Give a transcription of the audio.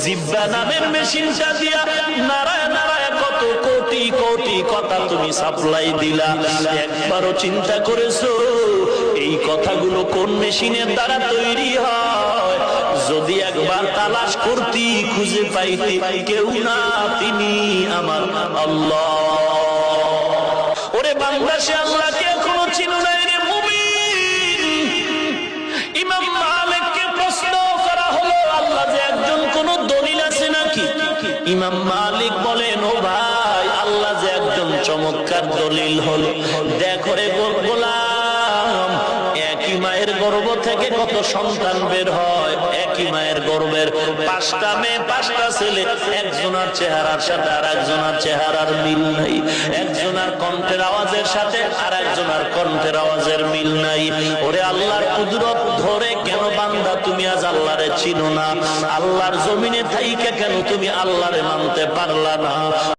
জিহ্বা নামের মেশিনটা দিয়া নারায় নারায় কত কোটি কোটি কথা তুমি সাপ্লাই দিলা। একবারও চিন্তা করেছো এই কথাগুলো কোন মেশিনের দ্বারা তৈরি হয়? যদি একবার তালাশ করতি খুঁজে পাইতি, কেউ না, তিনি আমার আল্লাহ। ওরে বান্দা, সে আল্লাহকে এখনো চিনো না রে মুমিন। ইমাম মালিককে প্রশ্ন করা হলো, আল্লাহ যে একজন, কোন দলিল আছে নাকি? ইমাম মালিক বলেন, ও ভাই, আল্লাহ যে একজন চমৎকার দলিল হলো। দেখো রে গোলাম, একই মায়ের গর্ভ থেকে কত সন্তান বের হয়, একই মায়ের গর্ভের 5টা মেয়ে 5টা ছেলে, একজনের চেহারার সাথে আর একজনের চেহারার মিল নাই, একজনের কণ্ঠের আওয়াজের সাথে আর একজনের কণ্ঠের আওয়াজের মিল নাই। ওরে আল্লাহর কুদরত ধরে কেন বান্দা তুমি আজ আল্লাহরে চিনো না? আল্লাহর জমিনে থাইকে কেন তুমি আল্লাহরে মানতে পারলা না?